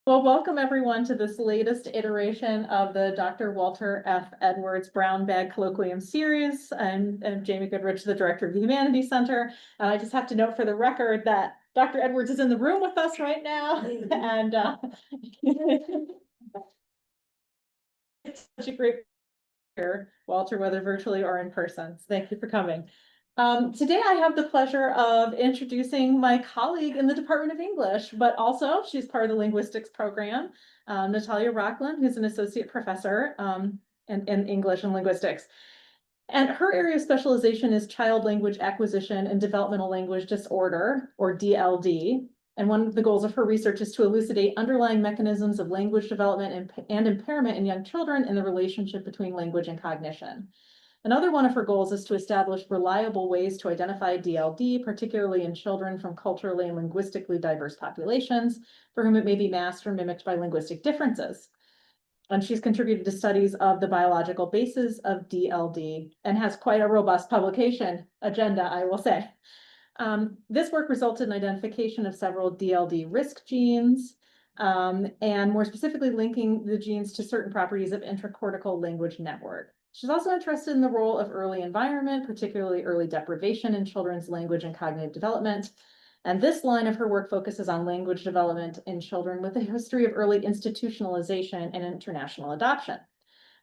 Well, welcome everyone to this latest iteration of the Dr. Walter F. Edwards Brown Bag Colloquium Series. I'm Jamie Goodrich, the Director of the Humanities Center. I just have to note for the record that Dr. Edwards is in the room with us right now. And it's such a great here, Walter, whether virtually or in person. So thank you for coming. Today I have the pleasure of introducing my colleague in the Department of English, but also she's part of the linguistics program, Natalia Rakhlin, who's an associate professor in English and linguistics. And her area of specialization is child language acquisition and developmental language disorder, or DLD. And one of the goals of her research is to elucidate underlying mechanisms of language development and impairment in young children and the relationship between language and cognition. Another one of her goals is to establish reliable ways to identify DLD, particularly in children from culturally and linguistically diverse populations, for whom it may be masked or mimicked by linguistic differences. And she's contributed to studies of the biological basis of DLD and has quite a robust publication agenda, I will say. This work resulted in identification of several DLD risk genes, and more specifically linking the genes to certain properties of intracortical language network. She's also interested in the role of early environment, particularly early deprivation in children's language and cognitive development. And this line of her work focuses on language development in children with a history of early institutionalization and international adoption,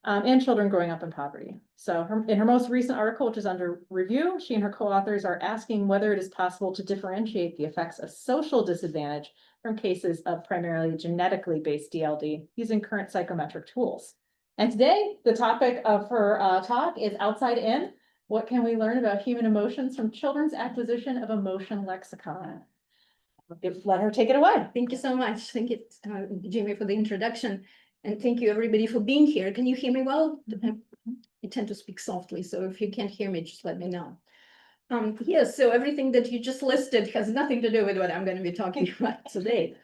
and children growing up in poverty. So in her most recent article, which is under review, she and her co-authors are asking whether it is possible to differentiate the effects of social disadvantage from cases of primarily genetically based DLD using current psychometric tools. And today, the topic of her talk is Outside In. What can we learn about human emotions from children's acquisition of emotion lexicon? Let her take it away. Thank you so much. Thank you, Jamie, for the introduction. And thank you, everybody, for being here. Can you hear me well? I tend to speak softly, so if you can't hear me, just let me know. Yes, so everything that you just listed has nothing to do with what I'm going to be talking about today.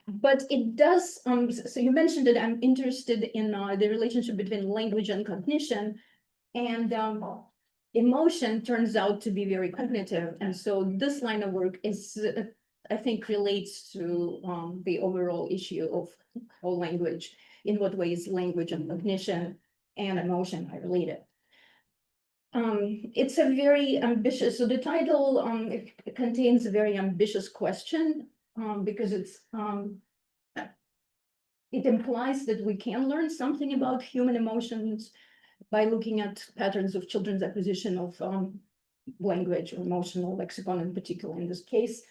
But it does, so you mentioned that I'm interested in the relationship between language and cognition, and emotion turns out to be very cognitive. And so this line of work is, I think, relates to the overall issue of whole language, in what ways language and cognition and emotion are related. It's a very ambitious, so the title it contains a very ambitious question, because it implies that we can learn something about human emotions by looking at patterns of children's acquisition of language or emotional lexicon in particular in this case.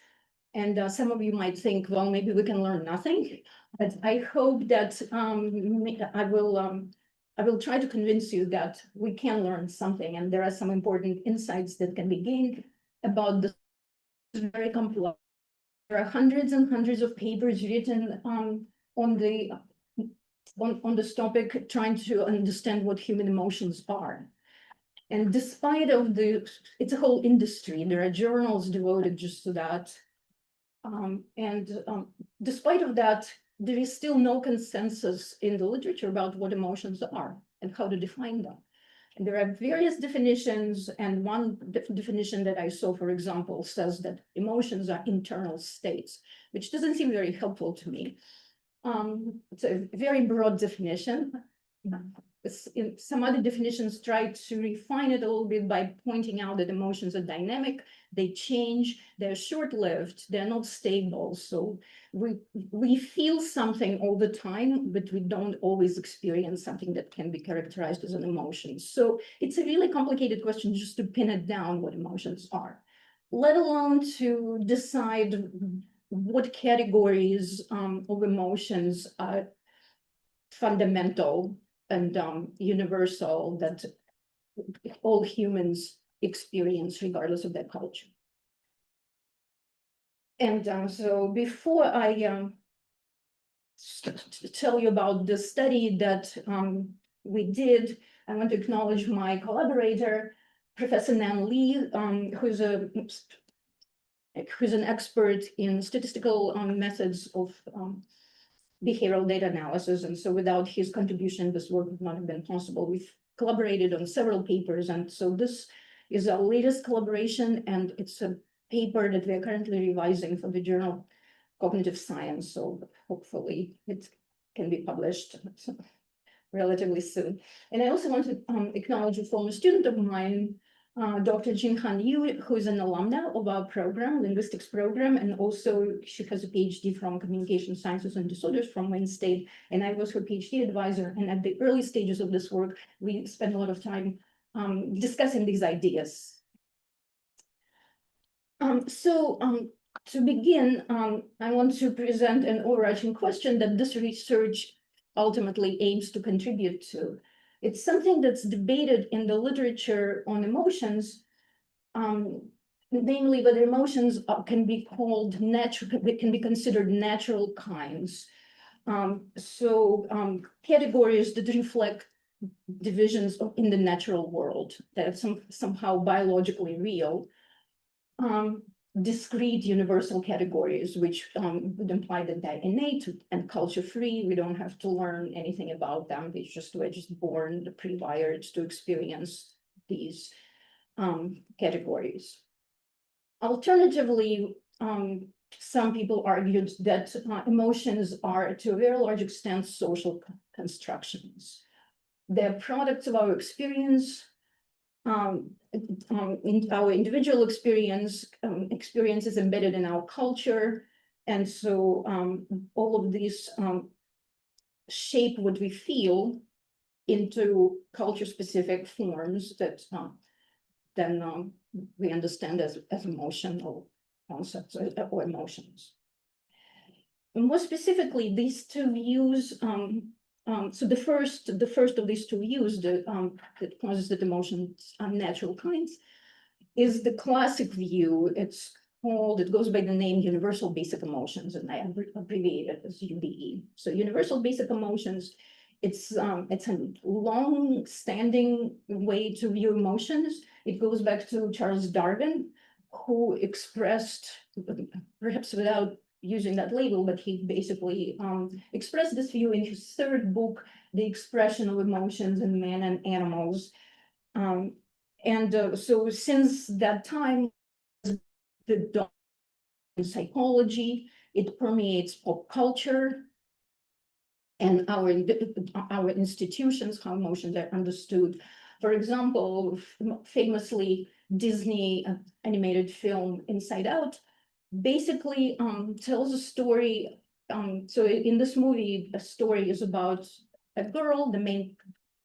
And some of you might think, well, maybe we can learn nothing, but I hope that I will try to convince you that we can learn something, and there are some important insights that can be gained about this very complex. There are hundreds and hundreds of papers written on this topic, trying to understand what human emotions are. And despite of it's a whole industry. There are journals devoted just to that. Despite of that, there is still no consensus in the literature about what emotions are and how to define them. And there are various definitions, and one definition that I saw, for example, says that emotions are internal states, which doesn't seem very helpful to me. It's a very broad definition. Some other definitions try to refine it a little bit by pointing out that emotions are dynamic, they change, they're short-lived, they're not stable. So we feel something all the time, but we don't always experience something that can be characterized as an emotion. So it's a really complicated question just to pin it down what emotions are, let alone to decide what categories of emotions are fundamental and universal that all humans experience regardless of their culture. And so before I tell you about the study that we did, I want to acknowledge my collaborator, Professor Nan Lee, who's an expert in statistical methods of behavioral data analysis. And so without his contribution, this work would not have been possible. We've collaborated on several papers. And so this is our latest collaboration, and it's a paper that we're currently revising for the journal cognitive science, so hopefully it can be published relatively soon. And I also want to acknowledge a former student of mine, Dr. Jinhan Yu, who is an alumna of our program, linguistics program, and also she has a PhD from communication sciences and disorders from Wayne State, and I was her PhD advisor. And at the early stages of this work, we spent a lot of time discussing these ideas. To begin, I want to present an overarching question that this research ultimately aims to contribute to. It's something that's debated in the literature on emotions, namely whether emotions can be called natural, can be considered natural kinds. Categories that reflect divisions in the natural world that are somehow biologically real. Discrete universal categories, which would imply that they're innate and culture-free. We don't have to learn anything about them. We're just born pre-wired to experience these categories. Alternatively, some people argued that emotions are, to a very large extent, social constructions. They're products of our experience, in our individual experience, experiences embedded in our culture. And so all of these shape what we feel into culture-specific forms that then we understand as emotional concepts or emotions. And more specifically, these two views, so the first of these two views that posits that emotions are natural kinds is the classic view. It goes by the name universal basic emotions, and I abbreviate it as UBE. So universal basic emotions, it's a long-standing way to view emotions. It goes back to Charles Darwin, who expressed, perhaps without using that label, but he basically expressed this view in his third book, The Expression of Emotions in Man and Animals. So since that time, the dawn in psychology, it permeates pop culture and our institutions, how emotions are understood. For example, famously, Disney animated film Inside Out basically tells a story. So in this movie, a story is about a girl, the main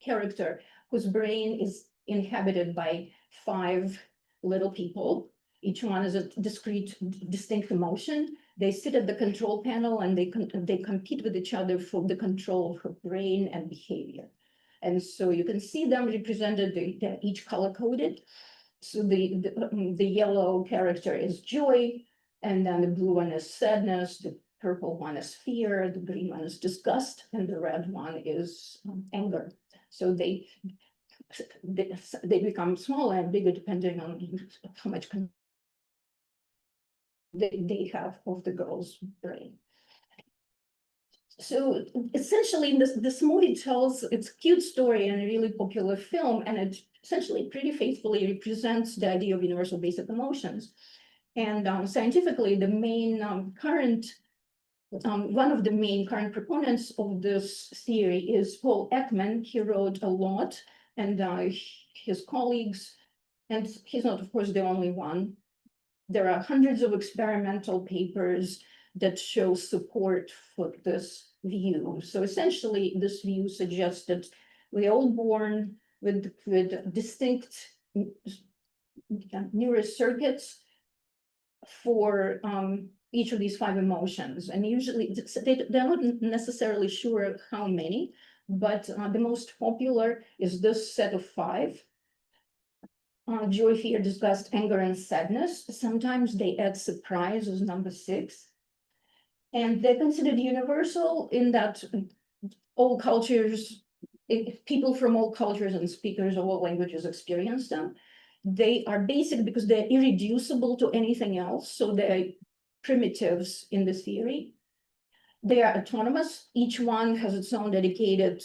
character, whose brain is inhabited by 5 little people. Each one is a distinct emotion. They sit at the control panel and they compete with each other for the control of her brain and behavior. And so you can see them represented, they're each color-coded. So the yellow character is joy, and then the blue one is sadness, the purple one is fear, the green one is disgust, and the red one is anger. So they become smaller and bigger depending on how much they have of the girl's brain. So essentially, this movie tells it's a cute story and a really popular film, and it essentially pretty faithfully represents the idea of universal basic emotions. And scientifically, the main one of the main current proponents of this theory is Paul Ekman. He wrote a lot, and his colleagues, and he's not, of course, the only one. There are hundreds of experimental papers that show support for this view. So essentially, this view suggests that we're all born with distinct neurocircuits for each of these 5 emotions. And usually they're not necessarily sure how many, but the most popular is this set of 5. Joy, fear, disgust, anger, and sadness. Sometimes they add surprise as number 6. And they're considered universal in that all cultures, people from all cultures and speakers of all languages experience them. They are basic because they're irreducible to anything else. So they're primitives in this theory. They are autonomous. Each one has its own dedicated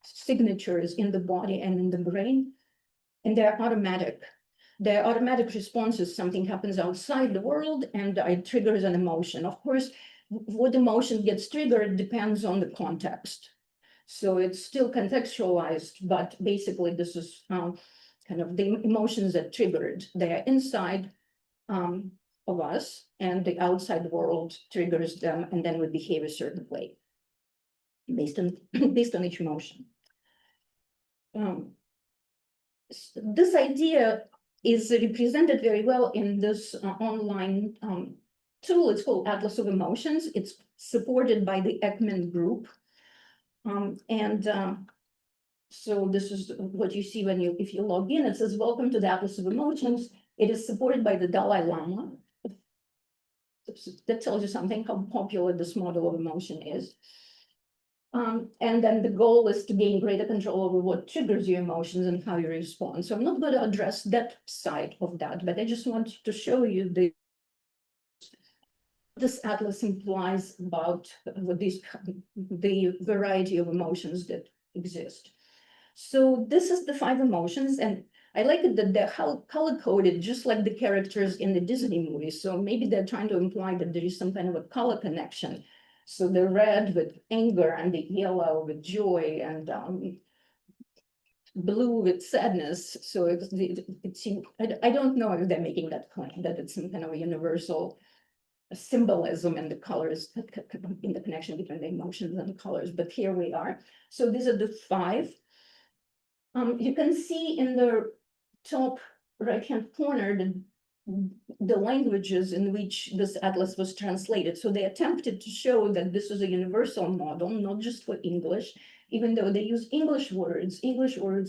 signatures in the body and in the brain. And they're automatic. the automatic response is something happens outside the world and it triggers an emotion. Of course, what emotion gets triggered depends on the context. So it's still contextualized, but basically this is kind of the emotions that triggered. They are inside of us, and the outside world triggers them, and then we behave a certain way based on based on each emotion. This idea is represented very well in this online tool. It's called Atlas of Emotions. It's supported by the Ekman group. So this is what you see when if you log in. It says, "Welcome to the Atlas of Emotions." It is supported by the Dalai Lama. That tells you something, how popular this model of emotion is. And then the goal is to gain greater control over what triggers your emotions and how you respond. So I'm not going to address that side of that, but I just want to show you this atlas implies about the variety of emotions that exist. So this is the 5 emotions, and I like it that they're color-coded, just like the characters in the Disney movies. So maybe they're trying to imply that there is some kind of a color connection. So the red with anger, and the yellow with joy, and blue with sadness. So I don't know if they're making that claim, that it's some kind of a universal symbolism in the colors, in the connection between the emotions and the colors, but here we are. So these are the 5. You can see in the top right-hand corner the languages in which this atlas was translated. So they attempted to show that this is a universal model, not just for English, even though they use English words,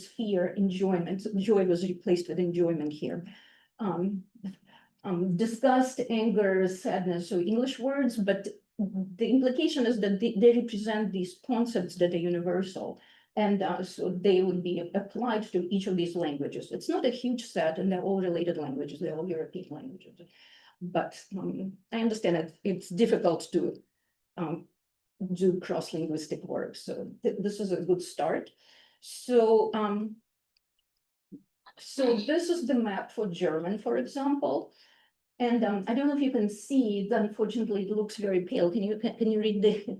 fear, enjoyment. Joy was replaced with enjoyment here. Disgust, anger, sadness, so English words, but the implication is that they represent these concepts that are universal. And so they would be applied to each of these languages. It's not a huge set, and they're all related languages. They're all European languages. But I understand that it's difficult to do cross-linguistic work. So this is a good start. So, so this is the map for German, for example. And I don't know if you can see, unfortunately, it looks very pale. Can you read the?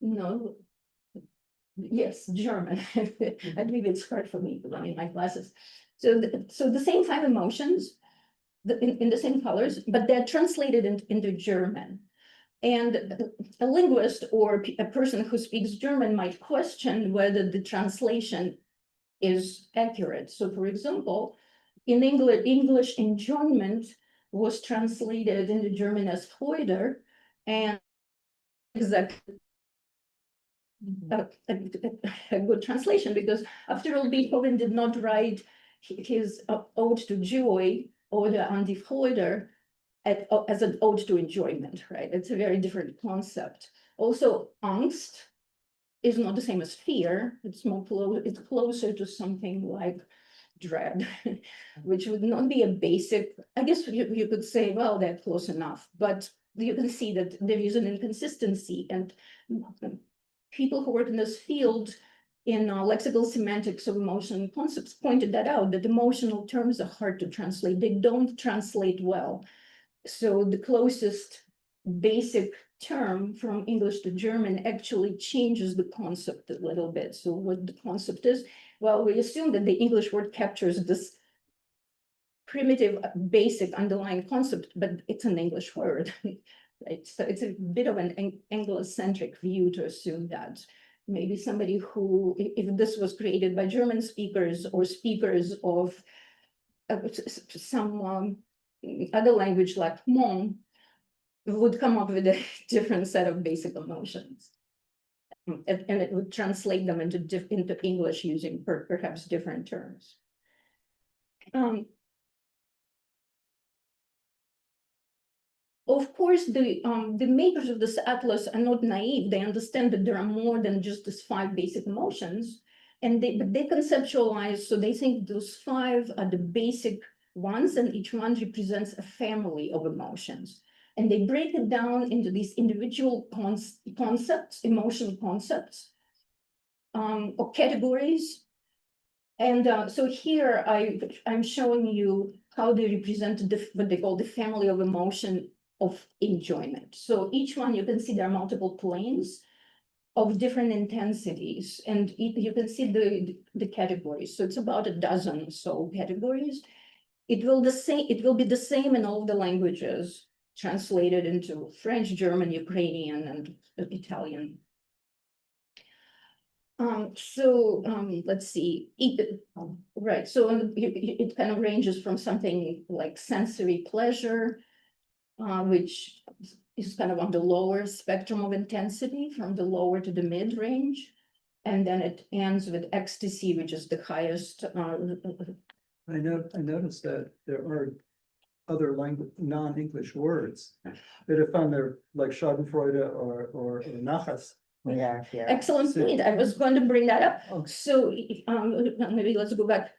No. Yes, German. I believe it's hard for me because I need my glasses. So the same 5 emotions in the same colors, but they're translated into German. And a linguist or a person who speaks German might question whether the translation is accurate. So for example, in English enjoyment was translated into German as Freude, and exactly a good translation, because after all, Beethoven did not write his ode to joy, Ode an die Freude, as an ode to enjoyment, right? It's a very different concept. Also, angst is not the same as fear. It's it's closer to something like dread, which would not be a basic. I guess you could say, well, they're close enough, but you can see that there is an inconsistency, and people who work in this field in lexical semantics of emotion concepts pointed that out, that emotional terms are hard to translate. They don't translate well. So the closest basic term from English to German actually changes the concept a little bit. So what the concept is, well, we assume that the English word captures this primitive, basic underlying concept, but it's an English word. Right? So it's a bit of an Anglo-centric view to assume that maybe somebody who, if this was created by German speakers or speakers of some other language like Hmong, would come up with a different set of basic emotions. And it would translate them into English using perhaps different terms. Of course, the makers of this atlas are not naive. They understand that there are more than just these 5 basic emotions, and they conceptualize. So they think those 5 are the basic ones, and each one represents a family of emotions. And they break it down into these individual concepts, emotional concepts, or categories. And so here I'm showing you how they represent what they call the family of emotion of enjoyment. So each one, you can see there are multiple planes of different intensities, and you can see the categories. So it's about a dozen or so categories. It will be the same in all the languages, translated into French, German, Ukrainian, and Italian. Let's see, right, so it kind of ranges from something like sensory pleasure, which is kind of on the lower spectrum of intensity, from the lower to the mid range. And then it ends with ecstasy, which is the highest. I noticed that there are other language, non-English words that are found there, like Schadenfreude or Nachas. Yeah, yeah. Excellent So- point. I was going to bring that up. Oh. So, maybe let's go back.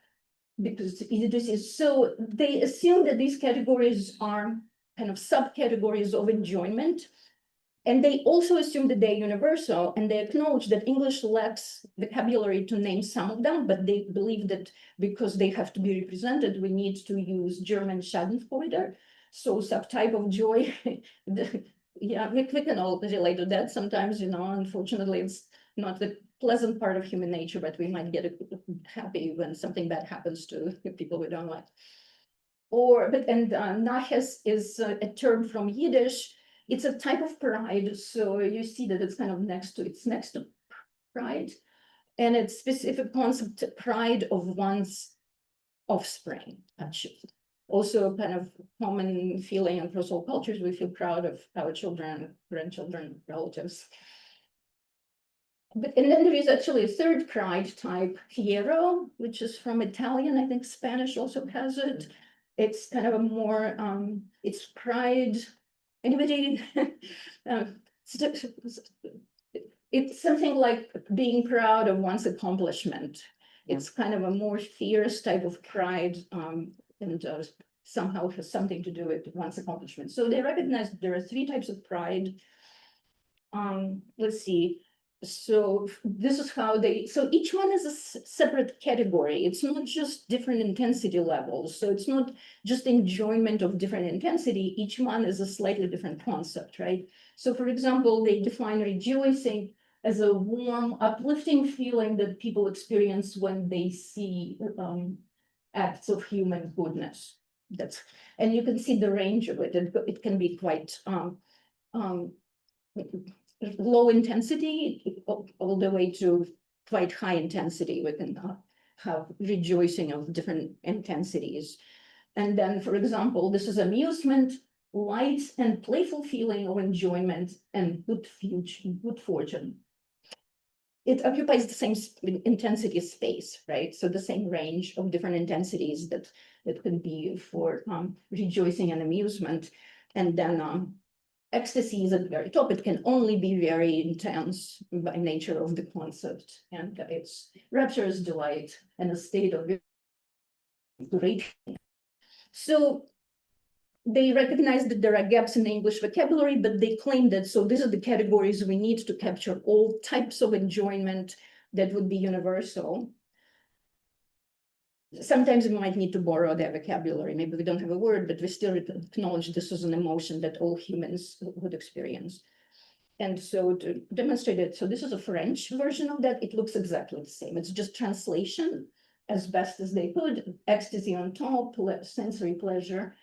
Because this is, so they assume that these categories are kind of subcategories of enjoyment. And they also assume that they're universal, and they acknowledge that English lacks vocabulary to name some of them, but they believe that because they have to be represented, we need to use German Schadenfreude. So subtype of joy. Yeah, we can all relate to that sometimes, unfortunately, it's not the pleasant part of human nature, but we might get happy when something bad happens to people we don't like. Naches is a term from Yiddish. It's a type of pride, so you see that it's kind of next to pride, and it's specific concept pride of one's offspring, actually. Also kind of common feeling across all cultures, we feel proud of our children, grandchildren, relatives. And then there is actually a third pride type, fiero, which is from Italian. I think Spanish also has it. It's kind of a more, it's pride. Anybody? It's something like being proud of one's accomplishment. It's kind of a more fierce type of pride, and somehow has something to do with one's accomplishment. So they recognize that there are three types of pride. Let's see. So this is how so each one is a separate category. It's not just different intensity levels. So it's not just enjoyment of different intensity. Each one is a slightly different concept, right? So for example, they define rejoicing as a warm, uplifting feeling that people experience when they see acts of human goodness. And you can see the range of it. It can be quite low intensity all the way to quite high intensity. We can have rejoicing of different intensities. And then, for example, this is amusement, light and playful feeling of enjoyment and good fortune. It occupies the same intensity space, right? So the same range of different intensities that can be for rejoicing and amusement. And then ecstasy is at the very top. It can only be very intense by nature of the concept. And it's rapturous delight and a state of great. So they recognize that there are gaps in the English vocabulary, but they claim that, so these are the categories we need to capture all types of enjoyment that would be universal. Sometimes we might need to borrow their vocabulary. Maybe we don't have a word, but we still acknowledge this is an emotion that all humans would experience. And so to demonstrate it, so this is a French version of that. It looks exactly the same. It's just translation as best as they could. Ecstasy on top, sensory pleasure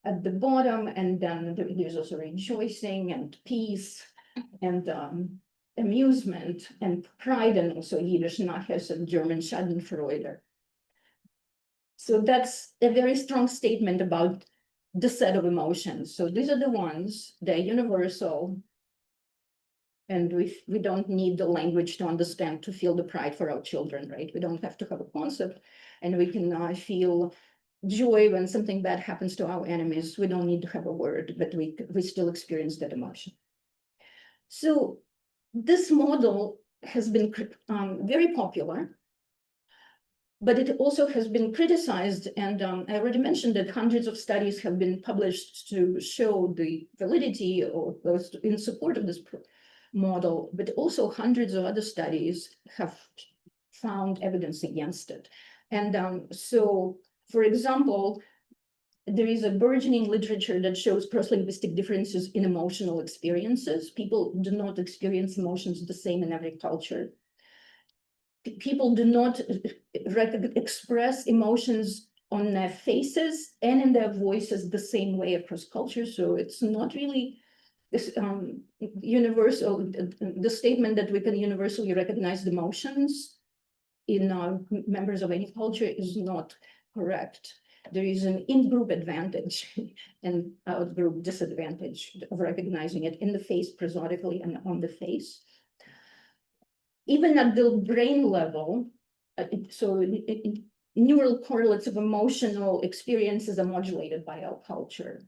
at the bottom, and then there's also rejoicing and peace and amusement and pride, and also Yiddish Nachas and German Schadenfreude. So that's a very strong statement about the set of emotions. So these are the ones, they're universal. And we don't need the language to understand, to feel the pride for our children, right? We don't have to have a concept, and we can feel joy when something bad happens to our enemies. We don't need to have a word, but we still experience that emotion. So this model has been very popular. But it also has been criticized, and I already mentioned that hundreds of studies have been published to show the validity or in support of this model, but also hundreds of other studies have found evidence against it. And so, for example, there is a burgeoning literature that shows cross-linguistic differences in emotional experiences. People do not experience emotions the same in every culture. People do not express emotions on their faces and in their voices the same way across cultures. So it's not really this universal, the statement that we can universally recognize the emotions in members of any culture is not correct. There is an in-group advantage and out-group disadvantage of recognizing it in the face prosodically and on the face. Even at the brain level, neural correlates of emotional experiences are modulated by our culture.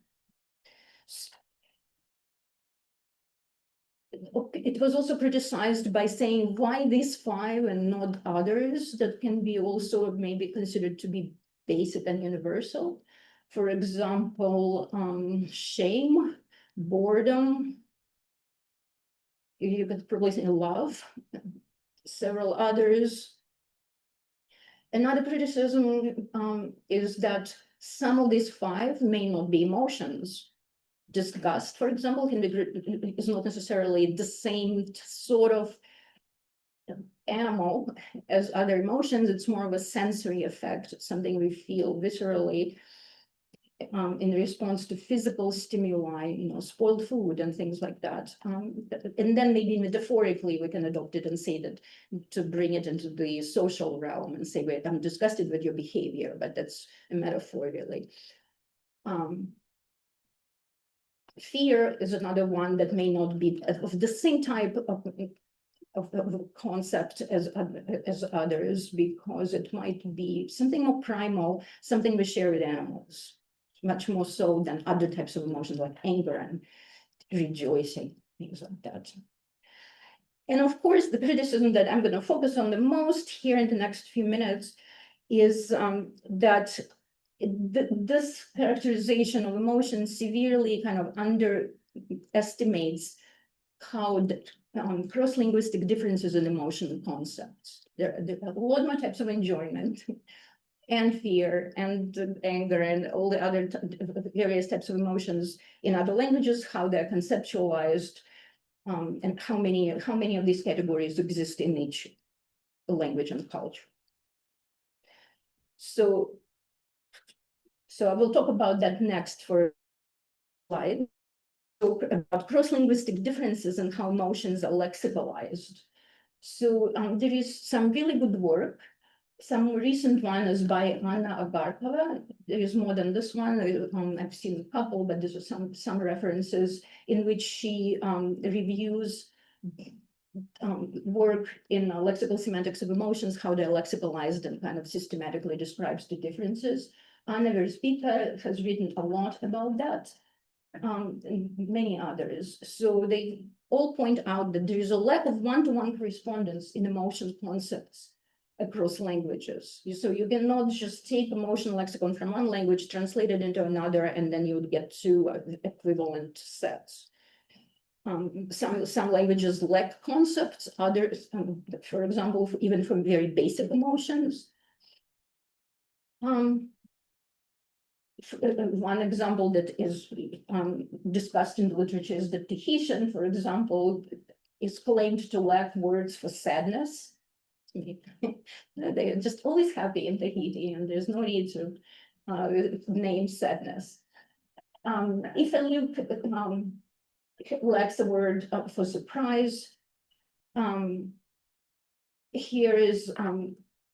It was also criticized by saying why these 5 and not others that can be also maybe considered to be basic and universal. For example, shame, boredom, you could probably say love, several others. Another criticism is that some of these 5 may not be emotions. Disgust, for example, is not necessarily the same sort of animal as other emotions. It's more of a sensory effect, something we feel viscerally in response to physical stimuli, spoiled food and things like that. And then maybe metaphorically, we can adopt it and say that to bring it into the social realm and say, wait, I'm disgusted with your behavior, but that's a metaphor really. Fear is another one that may not be of the same type of concept as others, because it might be something more primal, something we share with animals, much more so than other types of emotions like anger and rejoicing, things like that. And of course, the criticism that I'm going to focus on the most here in the next few minutes is that this characterization of emotion severely kind of underestimates how cross-linguistic differences in emotional concepts. There are a lot more types of enjoyment and fear and anger and all the other various types of emotions in other languages, how they're conceptualized, and how many of these categories exist in each language and culture. So I will talk about that next for a slide. So about cross-linguistic differences and how emotions are lexicalized. So there is some really good work. Some recent one is by Anna Agarkova. There is more than this one. I've seen a couple, but there's some references in which she reviews work in lexical semantics of emotions, how they're lexicalized, and kind of systematically describes the differences. Anna Verspika has written a lot about that, and many others. So they all point out that there is a lack of one-to-one correspondence in emotion concepts across languages. So you cannot just take emotional lexicon from one language, translate it into another, and then you would get 2 equivalent sets. Some languages lack concepts, others, for example, even for very basic emotions. One example that is discussed in the literature is that Tahitian, for example, is claimed to lack words for sadness. They're just always happy in Tahiti, and there's no need to name sadness. Ifaluke lacks a word for surprise. Here is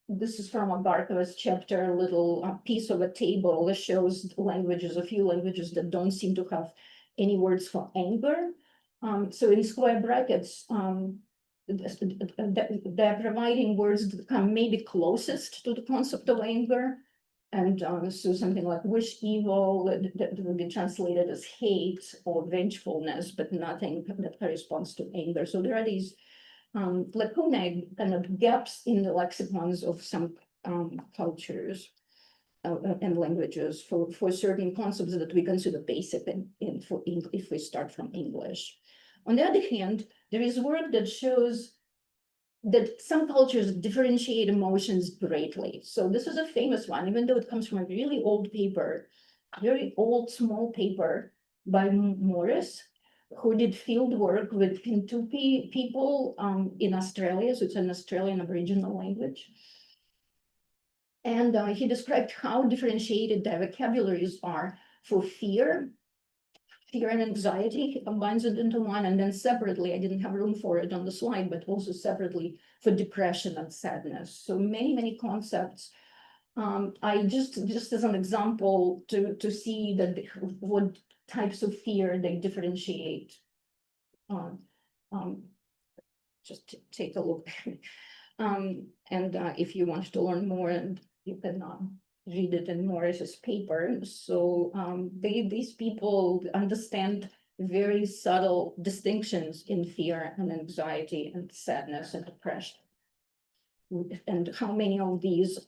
this is from Agarkova's chapter, a little piece of a table that shows languages, a few languages that don't seem to have any words for anger. So in square brackets, they're providing words that come maybe closest to the concept of anger. And so something like wish evil that would be translated as hate or vengefulness, but nothing that corresponds to anger. So there are these lacunae, kind of gaps in the lexicons of some cultures and languages for certain concepts that we consider basic if we start from English. On the other hand, there is work that shows that some cultures differentiate emotions greatly. So this is a famous one, even though it comes from a really old paper, very old small paper by Morris, who did field work with Pintupi people in Australia. So it's an Australian Aboriginal language. And he described how differentiated their vocabularies are for fear and anxiety. He combines it into one, and then separately, I didn't have room for it on the slide, but also separately for depression and sadness. So many concepts. I just as an example to see that what types of fear they differentiate. Just take a look. And if you want to learn more, and you can read it in Morris's paper. So these people understand very subtle distinctions in fear and anxiety and sadness and depression. And how many of these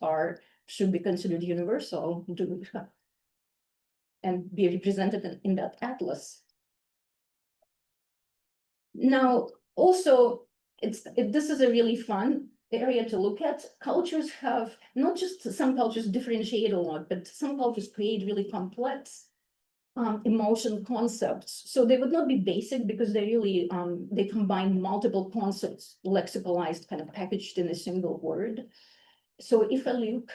should be considered universal and be represented in that atlas. Now, also, this is a really fun area to look at. Cultures have, not just some cultures differentiate a lot, but some cultures create really complex emotion concepts. So they would not be basic because they really, they combine multiple concepts, lexicalized, kind of packaged in a single word. So if I look,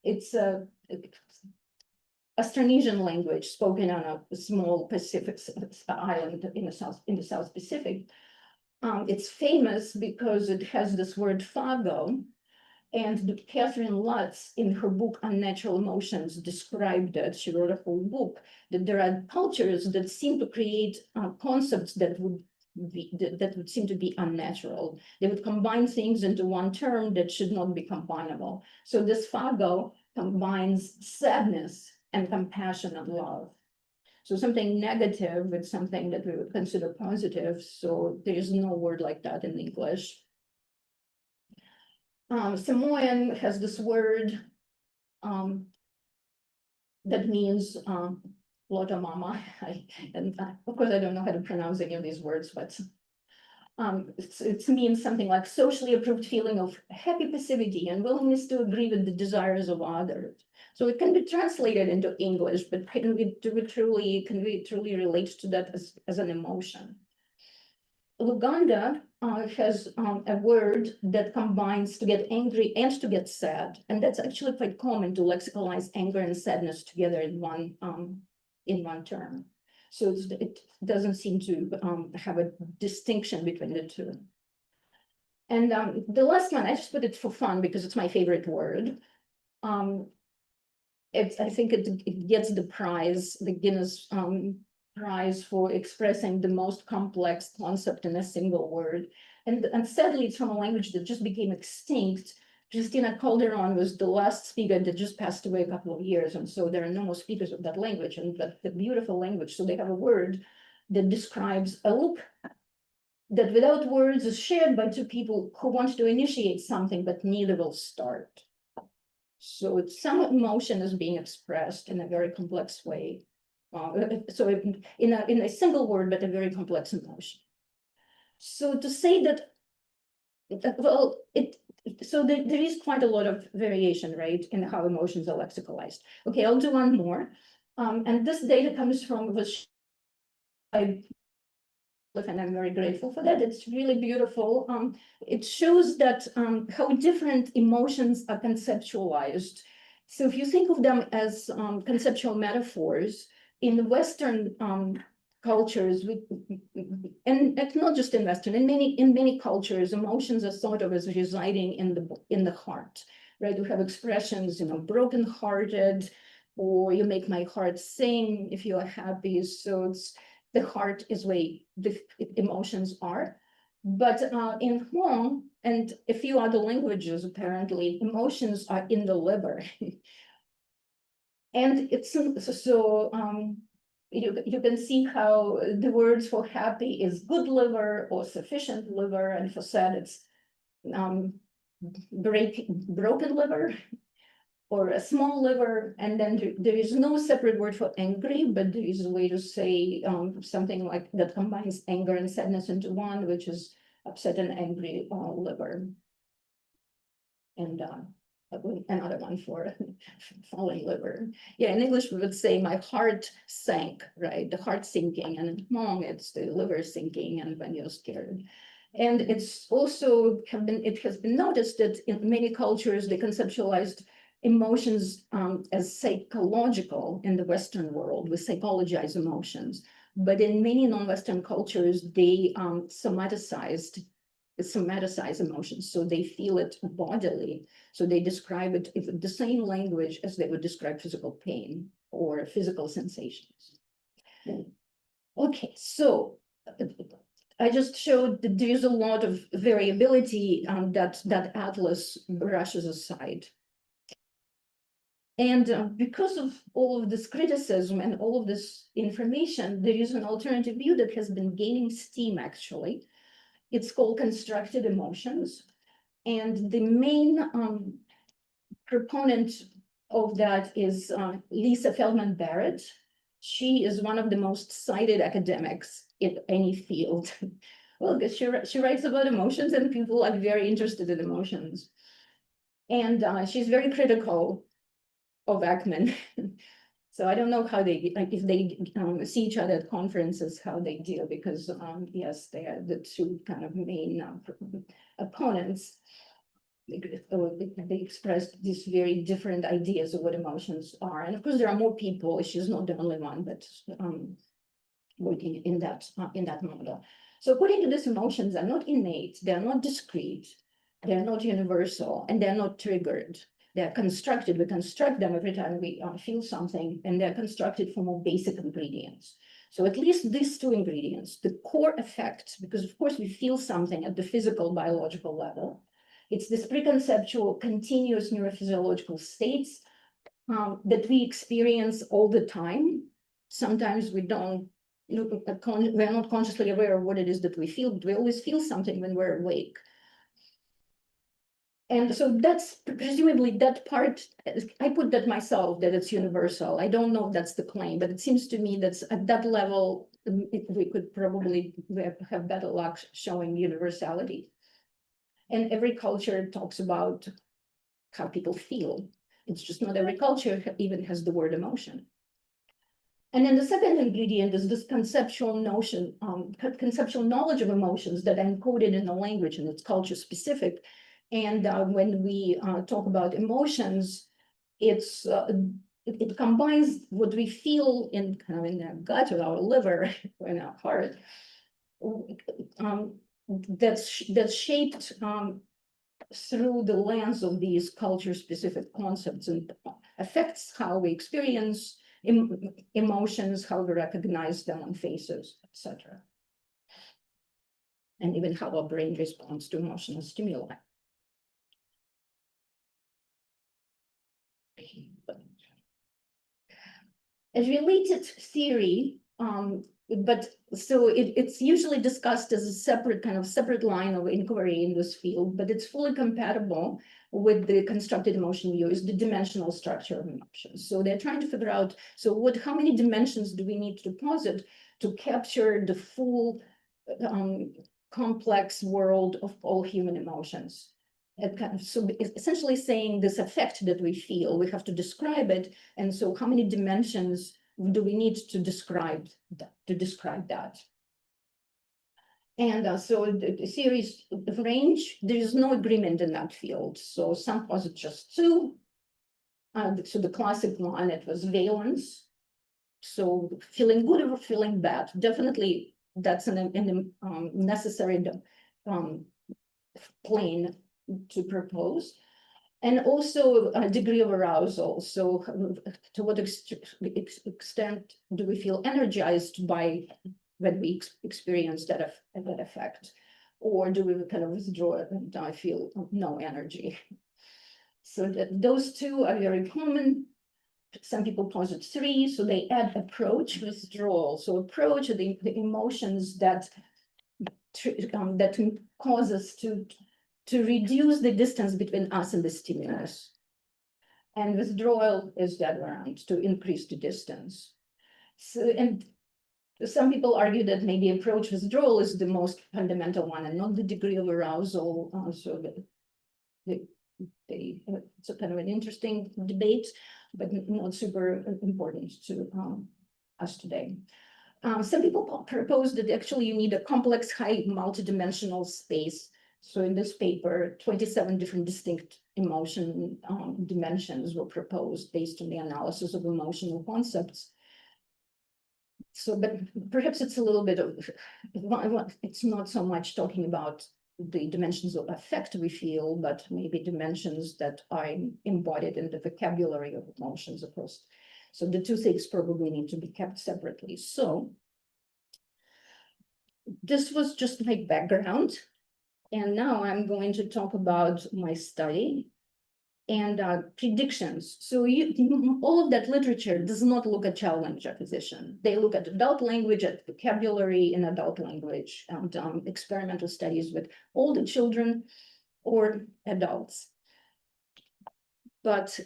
it's a Austronesian language spoken on a small Pacific island in the South Pacific. It's famous because it has this word fago, and Catherine Lutz, in her book Unnatural Emotions, described that. She wrote a whole book that there are cultures that seem to create concepts that would seem to be unnatural. They would combine things into one term that should not be combinable. So this fago combines sadness and compassion and love. So something negative with something that we would consider positive. So there is no word like that in English. Samoan has this word that means Loto Mama. And of course, I don't know how to pronounce any of these words, but it means something like socially approved feeling of happy passivity and willingness to agree with the desires of others. So it can be translated into English, but can we truly relate to that as an emotion? Luganda has a word that combines to get angry and to get sad, and that's actually quite common to lexicalize anger and sadness together in one term. So it doesn't seem to have a distinction between the two. And the last one, I just put it for fun because it's my favorite word. I think it gets the prize, the Guinness prize for expressing the most complex concept in a single word. And sadly, it's from a language that just became extinct. Cristina Calderon was the last speaker that just passed away a couple of years. And so there are no more speakers of that language, and the beautiful language. So they have a word that describes a look that without words is shared by two people who want to initiate something, but neither will start. So it's some emotion is being expressed in a very complex way. So in a single word, but a very complex emotion. So to say that, well, so there is quite a lot of variation, right, in how emotions are lexicalized. Okay, I'll do one more. And this data comes from and I'm very grateful for that. It's really beautiful. It shows that how different emotions are conceptualized. So if you think of them as conceptual metaphors in the Western cultures, and it's not just in Western, in many cultures, emotions are thought of as residing in the heart, right? We have expressions, brokenhearted, or you make my heart sing if you are happy. So it's the heart is where the emotions are. But in Hmong and a few other languages, apparently, emotions are in the liver. And it's so you can see how the words for happy is good liver or sufficient liver, and for sad it's broken liver or a small liver. And then there is no separate word for angry, but there is a way to say something like that combines anger and sadness into one, which is upset and angry liver. And another one for fallen liver. Yeah, in English we would say my heart sank, right? The heart sinking, and in Hmong it's the liver sinking, and when you're scared. And it's also it has been noticed that in many cultures they conceptualized emotions as psychological in the Western world. We psychologize emotions, but in many non-Western cultures they somaticize emotions, so they feel it bodily. So they describe it in the same language as they would describe physical pain or physical sensations. Okay, so I just showed that there is a lot of variability that Atlas brushes aside. And because of all of this criticism and all of this information, there is an alternative view that has been gaining steam, actually. It's called constructed emotions. And the main proponent of that is Lisa Feldman Barrett. She is one of the most cited academics in any field. Well, because she writes about emotions, and people are very interested in emotions. And she's very critical of Ekman. So I don't know how they, like, if they see each other at conferences, how they deal, because yes, they are the two kind of main opponents. They expressed these very different ideas of what emotions are. And of course, there are more people. She's not the only one, but working in that model. So according to these, emotions are not innate, they're not discrete, they're not universal, and they're not triggered. They're constructed. We construct them every time we feel something, and they're constructed from more basic ingredients. So at least these two ingredients, the core effect, because of course we feel something at the physical biological level. It's this preconceptual continuous neurophysiological states that we experience all the time. Sometimes we don't, we're not consciously aware of what it is that we feel, but we always feel something when we're awake. And so that's presumably that part, I put that myself, that it's universal. I don't know if that's the claim, but it seems to me that at that level, we could probably have better luck showing universality. And every culture talks about how people feel. It's just not every culture even has the word emotion. And then the second ingredient is this conceptual notion, conceptual knowledge of emotions that are encoded in the language, and it's culture specific. And when we talk about emotions, it combines what we feel in kind of in our gut or our liver or in our heart, that's shaped through the lens of these culture-specific concepts, and affects how we experience emotions, how we recognize them on faces, etc. And even how our brain responds to emotional stimuli. A related theory, but so it's usually discussed as a separate line of inquiry in this field, but it's fully compatible with the constructed emotion view, is the dimensional structure of emotions. So they're trying to figure out, so how many dimensions do we need to posit to capture the full complex world of all human emotions? So essentially saying this effect that we feel, we have to describe it. And so how many dimensions do we need to describe that? And so the theories of range, there is no agreement in that field. So some posit just two. So the classic one, it was valence. So feeling good or feeling bad, definitely that's an necessary plane to propose. And also a degree of arousal. So to what extent do we feel energized by when we experience that effect? Or do we kind of withdraw and I feel no energy? So those two are very common. Some people posit three, so they add approach, withdrawal. So approach are the emotions that cause us to reduce the distance between us and the stimulus. And withdrawal is the other around, to increase the distance. So, and Some people argue that maybe approach withdrawal is the most fundamental one and not the degree of arousal. So that it's a kind of an interesting debate, but not super important to us today. Some people propose that actually you need a complex, high multidimensional space. So in this paper, 27 different distinct emotion dimensions were proposed based on the analysis of emotional concepts. So, but perhaps it's a little bit of, it's not so much talking about the dimensions of affect we feel, but maybe dimensions that are embodied in the vocabulary of emotions across. So the two things probably need to be kept separately. So this was just my background. And now I'm going to talk about my study and predictions. So all of that literature does not look at child language acquisition. They look at adult language, at vocabulary in adult language, and experimental studies with older children or adults. But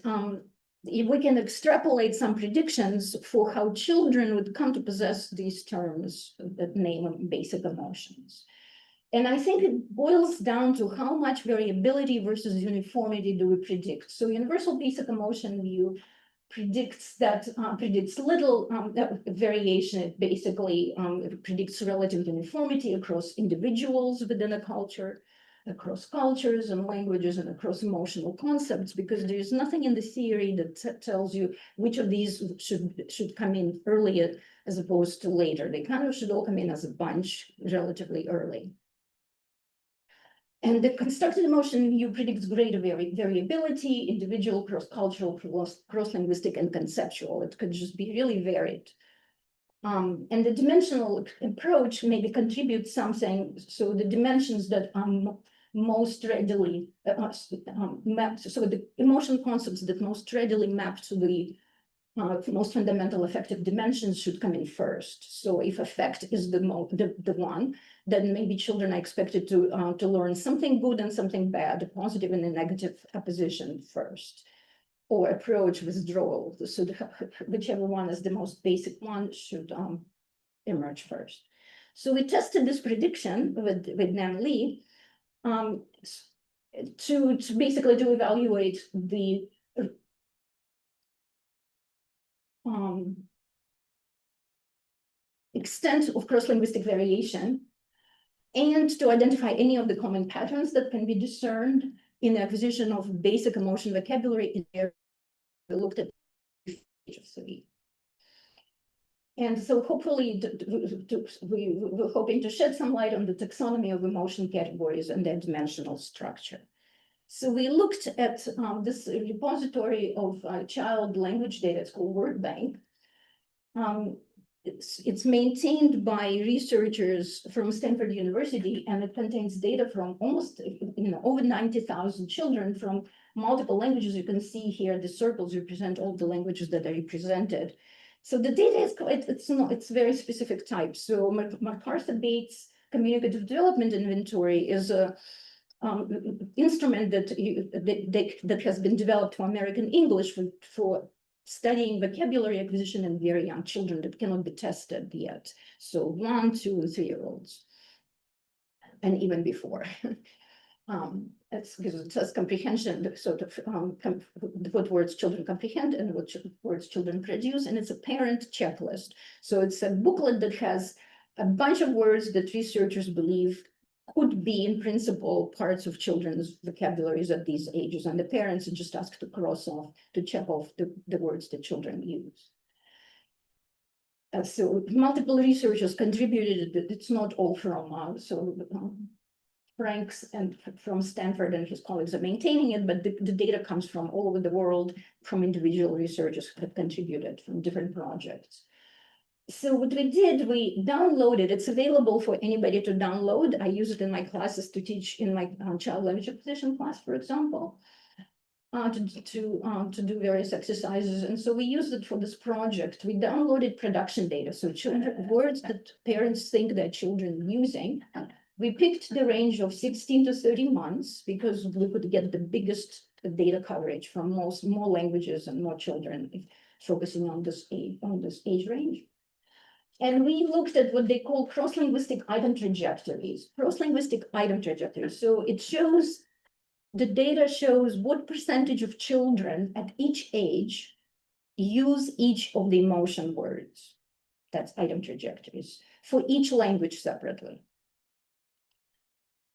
if we can extrapolate some predictions for how children would come to possess these terms that name basic emotions. And I think it boils down to how much variability versus uniformity do we predict. So universal basic emotion view predicts little variation. It basically predicts relative uniformity across individuals within a culture, across cultures and languages, and across emotional concepts, because there is nothing in the theory that tells you which of these should come in earlier as opposed to later. They kind of should all come in as a bunch relatively early. And the constructed emotion view predicts greater variability, individual, cross-cultural, cross-linguistic, and conceptual. It could just be really varied. And the dimensional approach maybe contributes something. So the dimensions that most readily mapped, so the emotion concepts that most readily map to the most fundamental affective dimensions should come in first. So if affect is the one, then maybe children are expected to learn something good and something bad, a positive and a negative opposition first, or approach withdrawal. So whichever one is the most basic one should emerge first. So we tested this prediction with Nan Lee to basically to evaluate the extent of cross-linguistic variation and to identify any of the common patterns that can be discerned in the acquisition of basic emotion vocabulary. We looked at three. And so hopefully we're hoping to shed some light on the taxonomy of emotion categories and their dimensional structure. So we looked at this repository of child language data. It's called Word Bank. It's maintained by researchers from Stanford University, and it contains data from almost over 90,000 children from multiple languages. You can see here the circles represent all the languages that are represented. So the data is quite, it's very specific type. So MacArthur-Bates Communicative Development Inventory is a instrument that has been developed for American English for studying vocabulary acquisition in very young children that cannot be tested yet. So 1, 2, and 3-year-olds, and even before. It's because it says comprehension, sort of what words children comprehend and what words children produce, and it's a parent checklist. So it's a booklet that has a bunch of words that researchers believe could be in principle parts of children's vocabularies at these ages, and the parents are just asked to cross off, to check off the words that children use. So multiple researchers contributed, it's not all from, Franks and from Stanford and his colleagues are maintaining it, but the data comes from all over the world from individual researchers who have contributed from different projects. So what we did, we downloaded, it's available for anybody to download. I use it in my classes to teach in my child language acquisition class, for example, to do various exercises. And so we used it for this project. We downloaded production data. So words that parents think their children are using. We picked the range of 16 to 30 months because we could get the biggest data coverage from more languages and more children, focusing on this age range. And we looked at what they call cross-linguistic item trajectories. Cross-linguistic item trajectories. So it shows, the data shows what percentage of children at each age use each of the emotion words. That's item trajectories for each language separately.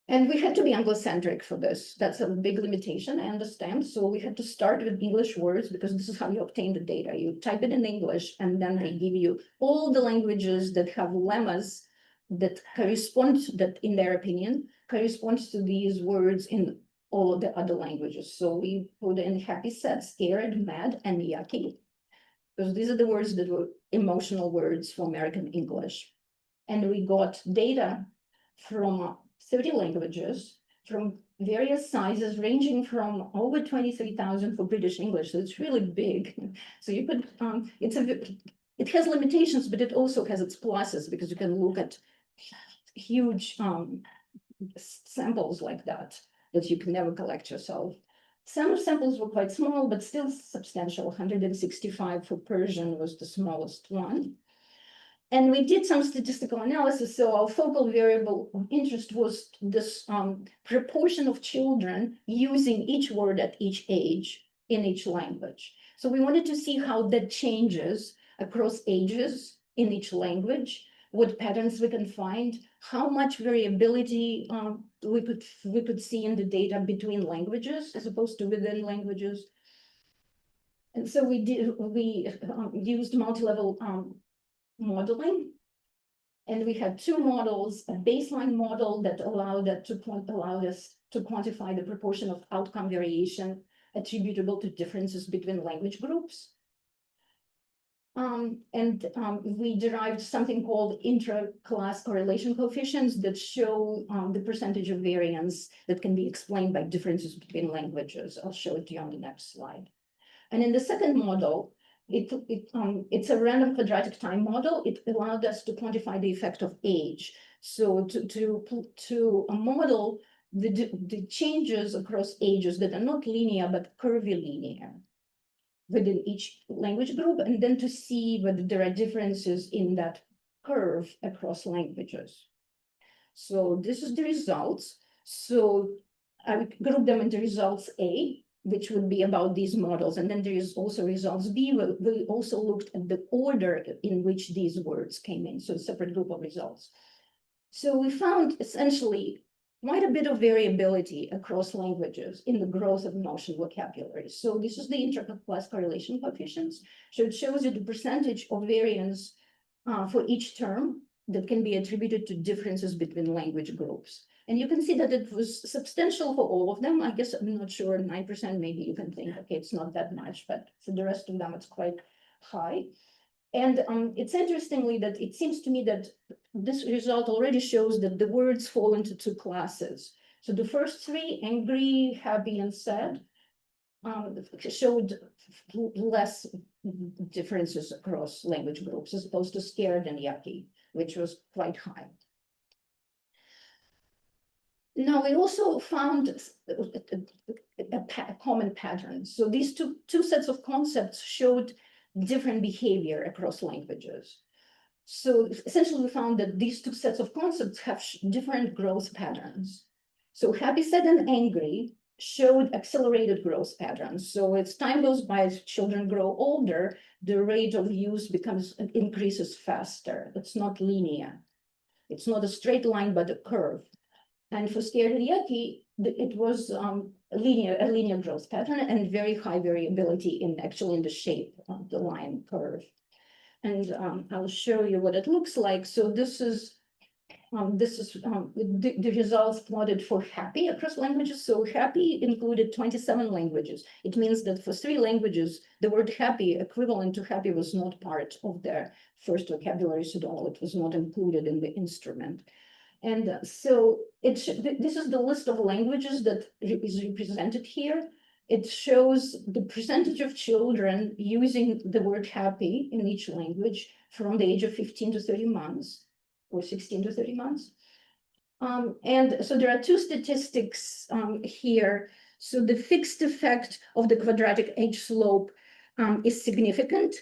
And we had to be Anglocentric for this. That's a big limitation, I understand. So we had to start with English words because this is how you obtain the data. You type it in English and then they give you all the languages that have lemmas that correspond, that in their opinion, corresponds to these words in all of the other languages. So we put in happy, sad, scared, mad, and yucky, because these are the words that were emotional words for American English. And we got data from 30 languages from various sizes, ranging from over 23,000 for British English. So it's really big. So you could, it has limitations, but it also has its pluses because you can look at huge samples like that you can never collect yourself. Some samples were quite small, but still substantial. 165 for Persian was the smallest one. And we did some statistical analysis. So our focal variable of interest was this proportion of children using each word at each age in each language. So we wanted to see how that changes across ages in each language, what patterns we can find, how much variability we could see in the data between languages as opposed to within languages. And so we used multi-level modeling. And we had two models, a baseline model that allowed us to quantify the proportion of outcome variation attributable to differences between language groups. We derived something called intra-class correlation coefficients that show the percentage of variance that can be explained by differences between languages. I'll show it to you on the next slide. And in the second model, it's a random quadratic time model. It allowed us to quantify the effect of age. So to model the changes across ages that are not linear, but curvilinear within each language group, and then to see whether there are differences in that curve across languages. So this is the results. So I grouped them into results A, which would be about these models. And then there is also results B, where we also looked at the order in which these words came in, so a separate group of results. So we found essentially quite a bit of variability across languages in the growth of emotion vocabulary. So this is the intra-class correlation coefficients. So it shows you the percentage of variance for each term that can be attributed to differences between language groups. And you can see that it was substantial for all of them. I guess I'm not sure, 9%, maybe you can think, okay, it's not that much, but for the rest of them, it's quite high. And it's interestingly that it seems to me that this result already shows that the words fall into two classes. So the first three, angry, happy, and sad, showed less differences across language groups as opposed to scared and yucky, which was quite high. Now, we also found a common pattern. So these two sets of concepts showed different behavior across languages. So essentially, we found that these two sets of concepts have different growth patterns. So happy, sad, and angry showed accelerated growth patterns. So as time goes by, as children grow older, the rate of use increases faster. It's not linear. It's not a straight line, but a curve. And for scared and yucky, it was a linear growth pattern and very high variability in the shape of the line curve. And I'll show you what it looks like. So this is the results plotted for happy across languages. So happy included 27 languages. It means that for 3 languages, the word happy, equivalent to happy, was not part of their first vocabularies at all. It was not included in the instrument. And so this is the list of languages that is represented here. It shows the percentage of children using the word happy in each language from the age of 15 to 30 months or 16 to 30 months. And so there are 2 statistics here. So the fixed effect of the quadratic age slope is significant.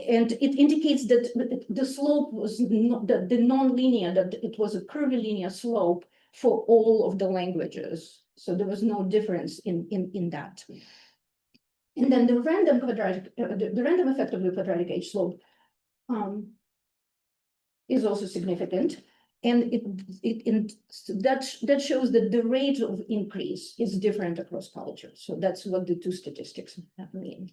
And it indicates that the slope was not, the non-linear, that it was a curvilinear slope for all of the languages. So there was no difference in that. And then the random quadratic, the random effect of the quadratic age slope is also significant. And that shows that the rate of increase is different across cultures. So that's what the two statistics mean.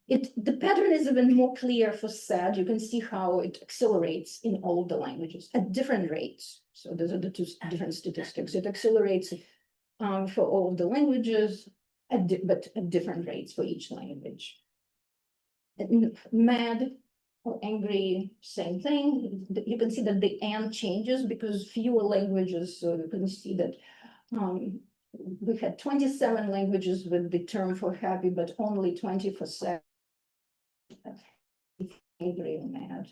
The pattern is even more clear for SAD. You can see how it accelerates in all the languages at different rates. So those are the two different statistics. It accelerates for all of the languages, but at different rates for each language. And mad or angry, same thing. You can see that the and changes because fewer languages. So you can see that we had 27 languages with the term for happy, but only 20 for sad. Angry or mad.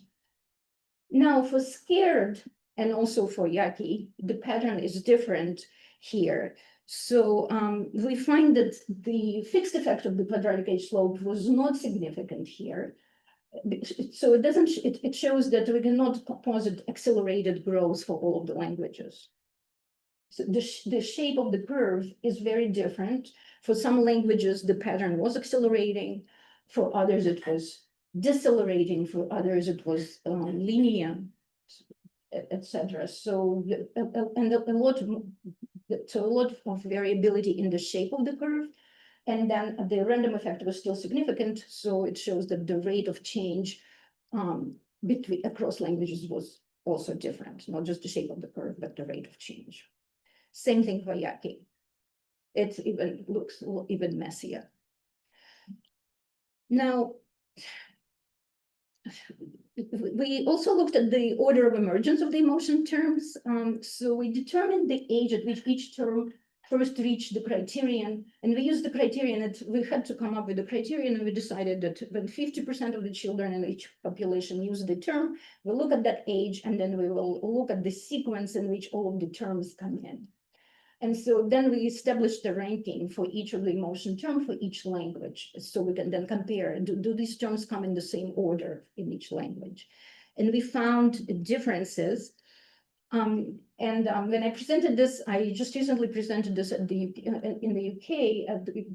Now for scared and also for yucky, the pattern is different here. So we find that the fixed effect of the quadratic age slope was not significant here. So it shows that we cannot posit accelerated growth for all of the languages. So the shape of the curve is very different. For some languages, the pattern was accelerating. For others, it was decelerating. For others, it was linear, etc. So a lot of variability in the shape of the curve. And then the random effect was still significant. So it shows that the rate of change across languages was also different, not just the shape of the curve, but the rate of change. Same thing for Yaki. It even looks even messier. Now, we also looked at the order of emergence of the emotion terms. So we determined the age at which each term first reached the criterion, and we used the criterion that we had to come up with the criterion, and we decided that when 50% of the children in each population use the term, we'll look at that age, and then we will look at the sequence in which all of the terms come in. And so then we established the ranking for each of the emotion term for each language. So we can then compare, do these terms come in the same order in each language? And we found differences. When I presented this, I just recently presented this at in the UK at the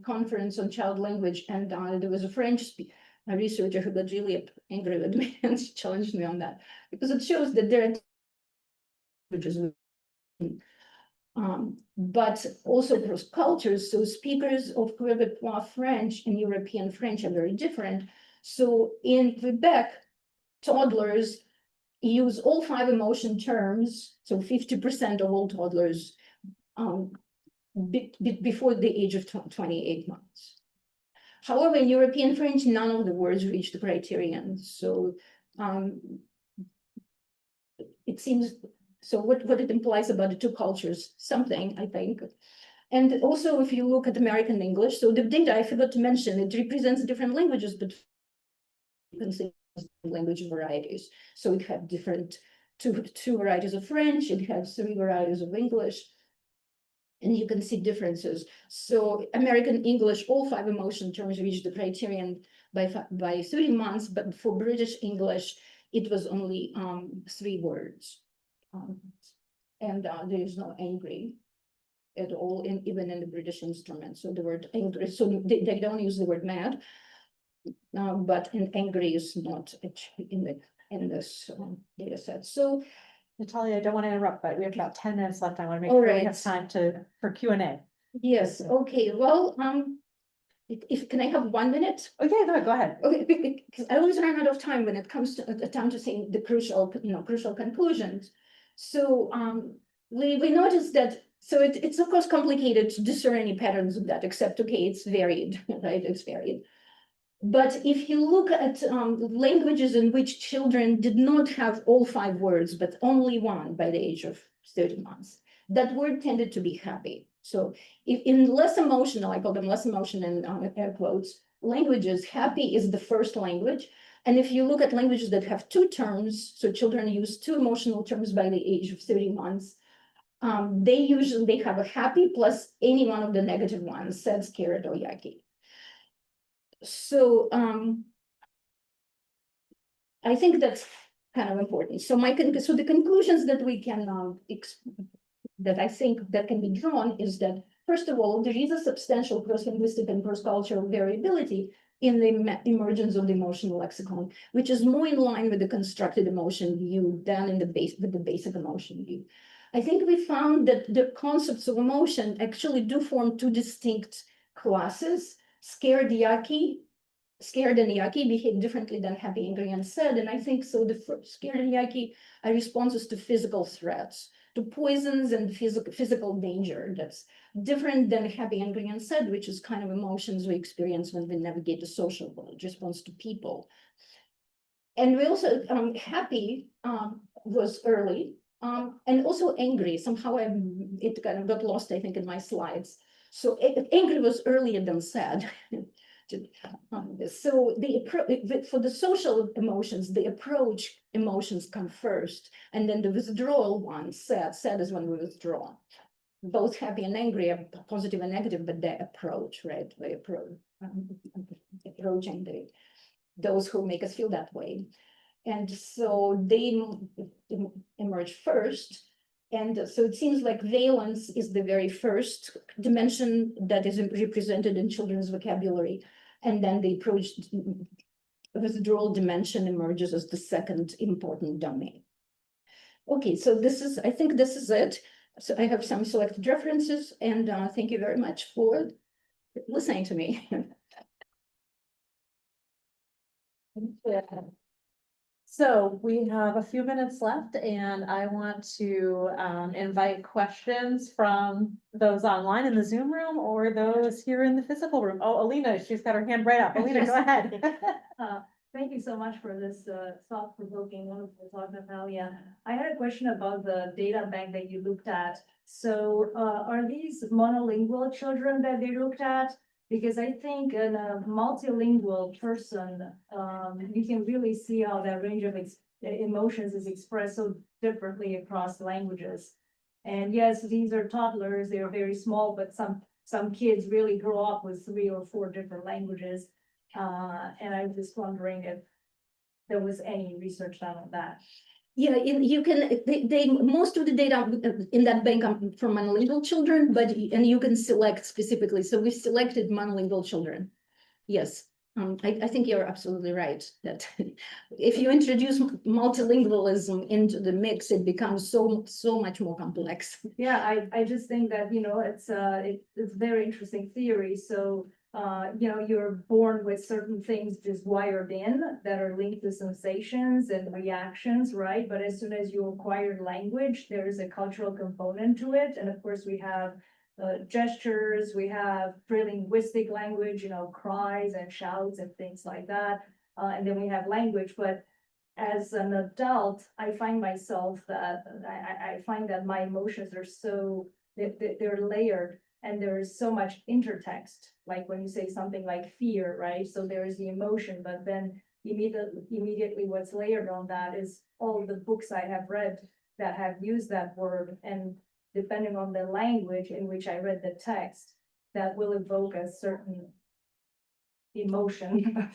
conference on child language, and there was a French researcher who got really angry with me and she challenged me on that because it shows that there are languages, but also across cultures. So speakers of Quebecois French and European French are very different. So in Quebec, toddlers use all 5 emotion terms, so 50% of all toddlers before the age of 28 months. However, in European French, none of the words reach the criterion. So it seems, so what it implies about the two cultures, something, I think. And also, if you look at American English, so the data, I forgot to mention, it represents different languages, but you can see language varieties. So it had different two varieties of French, it has 3 varieties of English, and you can see differences. So American English, all 5 emotion terms reached the criterion by 30 months, but for British English, it was only 3 words. And there is no angry at all, even in the British instrument. So the word angry, so they don't use the word mad, but angry is not in this data set. So Natalia, I don't want to interrupt, but we have about 10 minutes left. I want to make All sure we right. have time for Q&A. yes, okay, well, can I have 1 minute? Okay, go ahead. Okay, because I always run out of time when it comes to the time to say the crucial conclusions. So we noticed that, so it's of course complicated to discern any patterns of that, except, okay, it's varied, right? It's varied. But if you look at languages in which children did not have all 5 words, but only 1 by the age of 30 months, that word tended to be happy. So if in less emotional, I call them less emotion in air quotes, languages, happy is the first language. And if you look at languages that have 2 terms, so children use 2 emotional terms by the age of 30 months, they have a happy plus any one of the negative ones, sad, scared, or yucky. So I think that's kind of important. So so the conclusions that we can that I think that can be drawn is that, first of all, there is a substantial cross-linguistic and cross-cultural variability in the emergence of the emotional lexicon, which is more in line with the constructed emotion view than in the basic emotion view. I think we found that the concepts of emotion actually do form two distinct classes. Scared and yucky behave differently than happy, angry, and sad. And I think so the scared and yucky are responses to physical threats, to poisons and physical danger. That's different than happy, angry, and sad, which is kind of emotions we experience when we navigate the social world, response to people. And we also, happy was early, and also angry. Somehow it kind of got lost, I think, in my slides. So angry was earlier than sad. So for the social emotions, the approach emotions come first, and then the withdrawal ones, sad is when we withdraw. Both happy and angry are positive and negative, but they approach, right? They approach, approaching those who make us feel that way. And so they emerge first. And so it seems like valence is the very first dimension that is represented in children's vocabulary. And then the approach withdrawal dimension emerges as the second important domain. Okay, so I think this is it. So I have some selected references, and thank you very much for listening to me. So we have a few minutes left, and I want to invite questions from those online in the Zoom room or those here in the physical room. Oh, Alina, she's got her hand right up. Alina, go ahead. Thank you so much for this thought-provoking, wonderful talk, Natalia. I had a question about the data bank that you looked at. So are these monolingual children that they looked at? Because I think in a multilingual person, you can really see how that range of emotions is expressed so differently across languages. And yes, these are toddlers, they are very small, but some kids really grow up with 3 or 4 different languages. And I was just wondering if there was any research done on that. Yeah, you can, most of the data in that bank come from monolingual children, and you can select specifically. So we selected monolingual children. Yes, I think you're absolutely right that if you introduce multilingualism into the mix, it becomes so much more complex. Yeah, I just think that, it's very interesting theory. So you're born with certain things just wired in that are linked to sensations and reactions, right? But as soon as you acquire language, there is a cultural component to it. And of course, we have gestures, we have pre-linguistic language, cries and shouts and things like that. And then we have language. But as an adult, I find myself that I find that my emotions are they're layered. And there is so much intertext, like when you say something like fear, right? So there is the emotion, but then immediately what's layered on that is all the books I have read that have used that word. And depending on the language in which I read the text, that will evoke a certain emotion.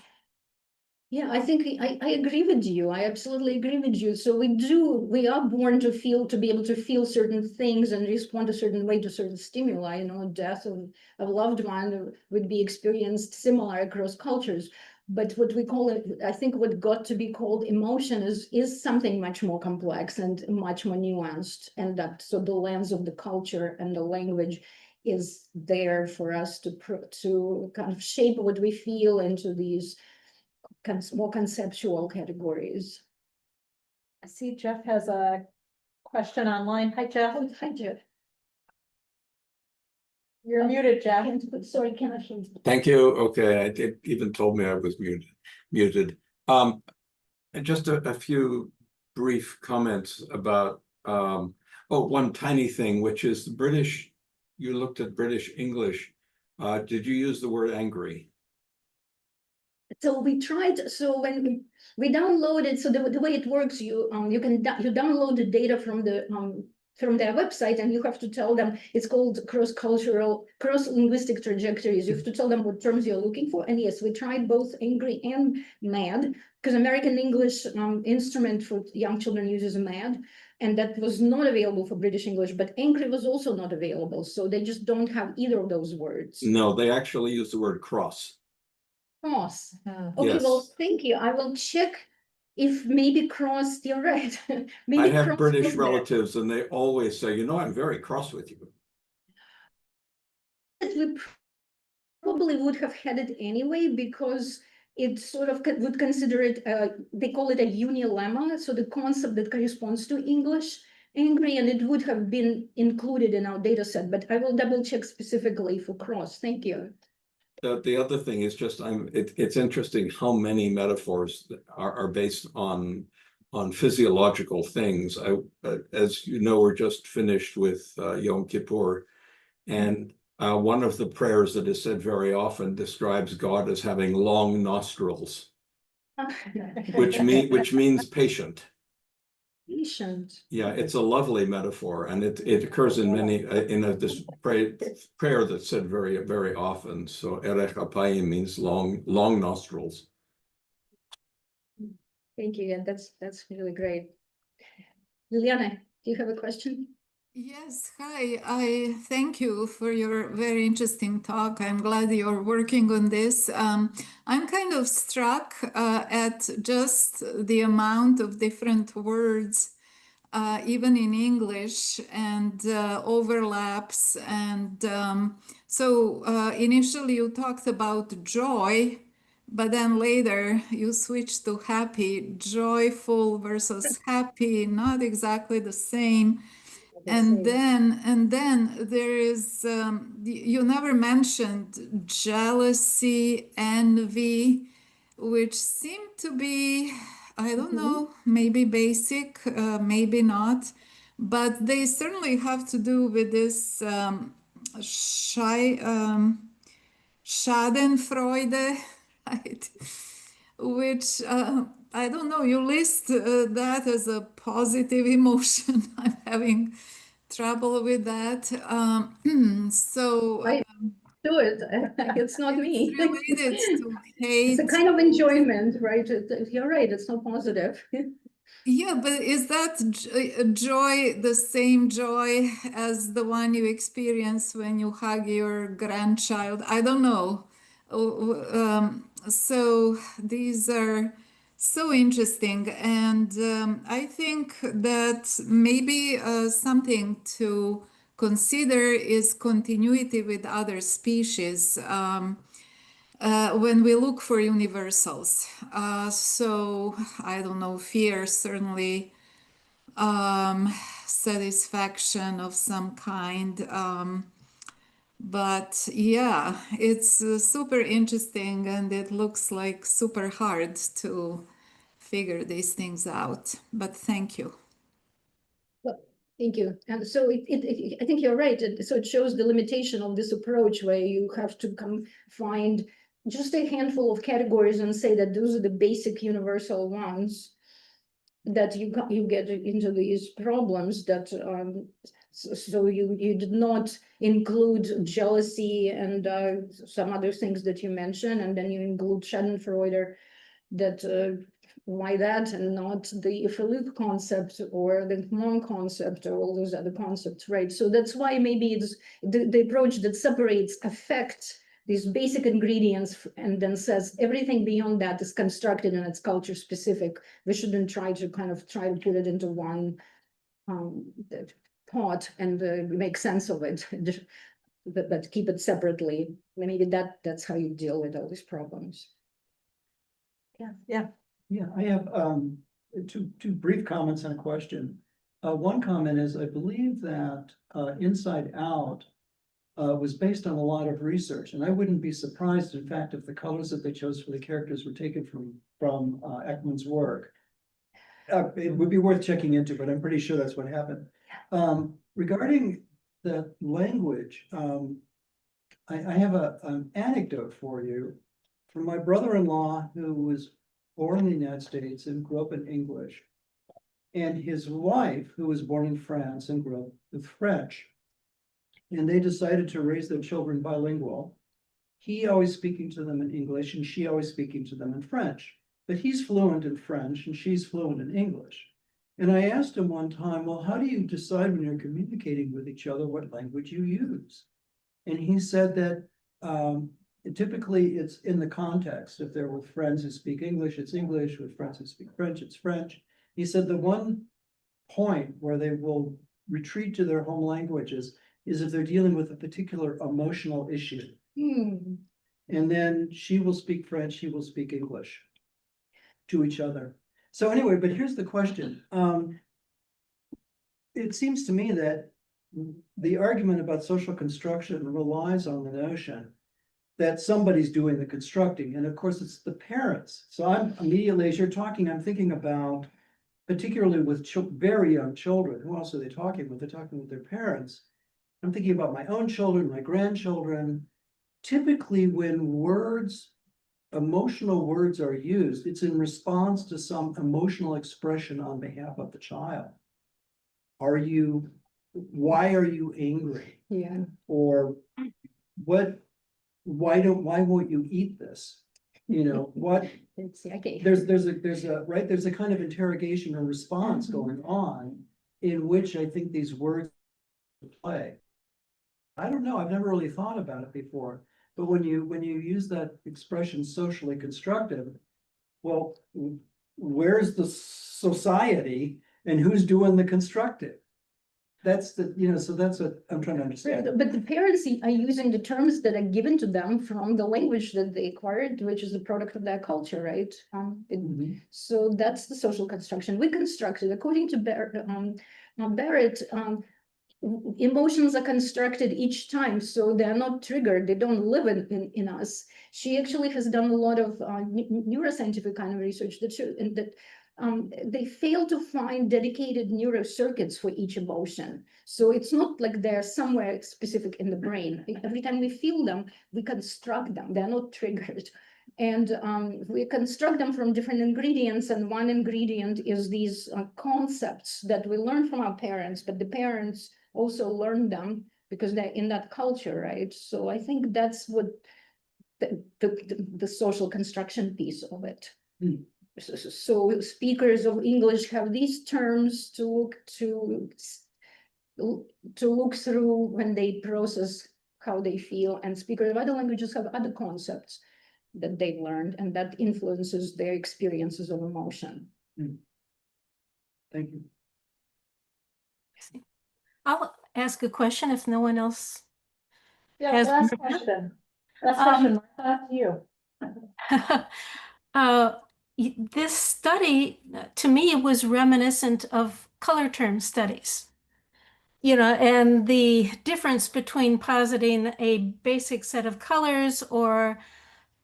Yeah, I think I agree with you. I absolutely agree with you. So we are born to be able to feel certain things and respond a certain way to certain stimuli. Death of a loved one would be experienced similar across cultures. But what we call it, I think what got to be called emotion is something much more complex and much more nuanced. And so the lens of the culture and the language is there for us to kind of shape what we feel into these more conceptual categories. I see Jeff has a question online. Hi, Jeff. Hi, Jeff. You're muted, Jeff. Sorry, cannot hear you. Thank you. Okay, it even told me I was muted. Just a few brief comments about one tiny thing, which is the British. You looked at British English. Did you use the word angry? So we tried. So when we downloaded, so the way it works, you download the data from the from their website, and you have to tell them it's called cross-cultural, cross-linguistic trajectories. You have to tell them what terms you're looking for. And yes, we tried both angry and mad, because American English instrument for young children uses mad, and that was not available for British English, but angry was also not available. So they just don't have either of those words. No, they actually use the word cross. Cross. Okay, Yes. well, thank you. I will check if maybe cross, you're right. I Maybe have cross British was there. relatives and they always say, you know, I'm very cross with you. We probably would have had it anyway, because it sort of would consider it, they call it a unilemma, so the concept that corresponds to English angry, and it would have been included in our data set, but I will double check specifically for cross. Thank you. The other thing is just it's interesting how many metaphors are based on physiological things. As you know, we're just finished with Yom Kippur, and one of the prayers that is said very often describes God as having long nostrils, which means patient. Patient. Yeah, it's a lovely metaphor, and it occurs in many this prayer that's said very, very often. So erech apayim means long nostrils. Thank you. Yeah, that's really great. Liliana, do you have a question? Yes, hi. I thank you for your very interesting talk. I'm glad you're working on this. I'm kind of struck at just the amount of different words, even in English, and overlaps. And so initially you talked about joy, but then later you switched to happy. Joyful versus happy, not exactly the same. And then there is, you never mentioned jealousy, envy, which seem to be, I don't know, maybe basic, maybe not, but they certainly have to do with this Schadenfreude, right? Which I don't know, you list that as a positive emotion. I'm having trouble with that. So I do it. It's not me. it's related to It's hate. a kind of enjoyment, right? You're right. It's not positive. Yeah, but is that joy the same joy as the one you experience when you hug your grandchild? I don't know. So these are so interesting, and I think that maybe something to consider is continuity with other species. When we look for universals. So I don't know, fear, certainly, satisfaction of some kind. But yeah, it's super interesting, and it looks like super hard to figure these things out. But thank you. Well, thank you. And so I think you're right. So it shows the limitation of this approach, where you have to find just a handful of categories and say that those are the basic universal ones that you get into these problems that so you did not include jealousy and some other things that you mentioned, and then you include Schadenfreude, that why that and not the Philippe concept or the Hmong concept or all those other concepts, right? So that's why maybe it's the approach that separates affect these basic ingredients and then says everything beyond that is constructed and it's culture specific. We shouldn't try to put it into one pot and make sense of it, but keep it separately. Maybe that's how you deal with all these problems. Yeah. Yeah, I have two brief comments and a question. One comment is, I believe that Inside Out was based on a lot of research, and I wouldn't be surprised, in fact, if the colors that they chose for the characters were taken from Ekman's work. It would be worth checking into, but I'm pretty sure that's what happened. Regarding the language, I have an anecdote for you from my brother-in-law, who was born in the United States and grew up in English. and his wife, who was born in France and grew up with French. And they decided to raise their children bilingual. He always speaking to them in English and she always speaking to them in French. But he's fluent in French and she's fluent in English. And I asked him one time, well, how do you decide when you're communicating with each other what language you use? And he said that typically it's in the context. If they're with friends who speak English, it's English. With friends who speak French, it's French. He said the one point where they will retreat to their home languages is if they're dealing with a particular emotional issue. Hmm. And then she will speak French, he will speak English to each other. So anyway, but here's the question. It seems to me that the argument about social construction relies on the notion that somebody's doing the constructing, and of course it's the parents. So I'm immediately, as you're talking, I'm thinking about, particularly with very young children, who else are they talking with? They're talking with their parents. I'm thinking about my own children, my grandchildren. Typically when words, emotional words are used, it's in response to some emotional expression on behalf of the child. Why are you angry? Yeah. Or why won't you eat this? You know, what, It's okay. there's a kind of interrogation or response going on in which I think these words play. I don't know, I've never really thought about it before, but when you use that expression socially constructive, well, where's the society and who's doing the constructive? That's the, so that's what I'm trying to understand. But the parents are using the terms that are given to them from the language that they acquired, which is the product of their culture, right? So that's the social construction. We constructed, according to Barrett, emotions are constructed each time, so they're not triggered. They don't live in us. She actually has done a lot of neuroscientific kind of research that shows that they fail to find dedicated neurocircuits for each emotion. So it's not like they're somewhere specific in the brain. Every time we feel them, we construct them. They're not triggered. And we construct them from different ingredients. And one ingredient is these concepts that we learn from our parents, but the parents also learn them because they're in that culture, right? So I think that's what the social construction piece of it. So speakers of English have these terms to look through when they process how they feel, and speakers of other languages have other concepts that they've learned, and that influences their experiences of emotion. Thank you. I'll ask a question if no one else. Yeah, Has- last question. Last question, Martha, to you. This study, to me, was reminiscent of color term studies. And the difference between positing a basic set of colors or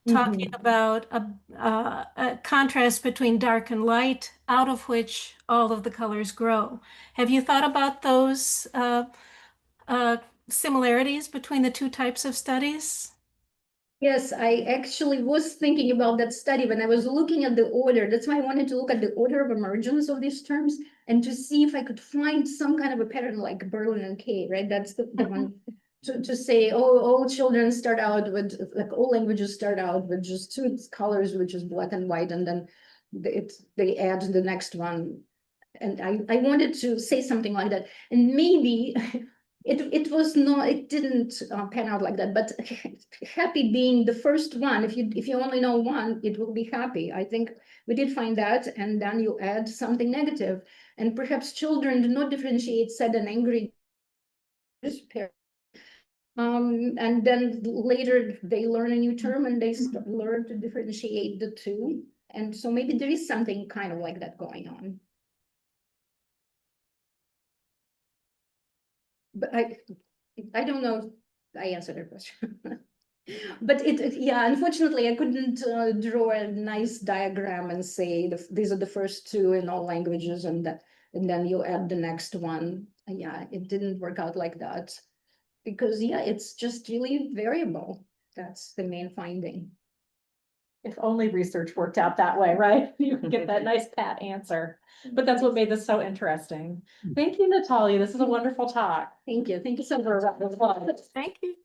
talking about a contrast between dark and light, out of which all of the colors grow. Have you thought about those similarities between the two types of studies? Yes, I actually was thinking about that study when I was looking at the order. That's why I wanted to look at the order of emergence of these terms and to see if I could find some kind of a pattern like Berlin and Kay, right? That's the one to say, oh, all children start out with, like all languages start out with just two colors, which is black and white, and then they add the next one. And I wanted to say something like that. And maybe it didn't pan out like that, but happy being the first one, if you only know one, it will be happy. I think we did find that, and then you add something negative, and perhaps children do not differentiate sad and angry. And then later they learn a new term and they learn to differentiate the two. And so maybe there is something kind of like that going on. But I don't know if I answered your question. But yeah, unfortunately, I couldn't draw a nice diagram and say these are the first two in all languages, and then you add the next one. Yeah, it didn't work out like that because yeah, it's just really variable. That's the main finding. If only research worked out that way, right? You could get that nice pat answer. But that's what made this so interesting. Thank you, Natalia. This is a wonderful talk. Thank you so much. Super. Thank you.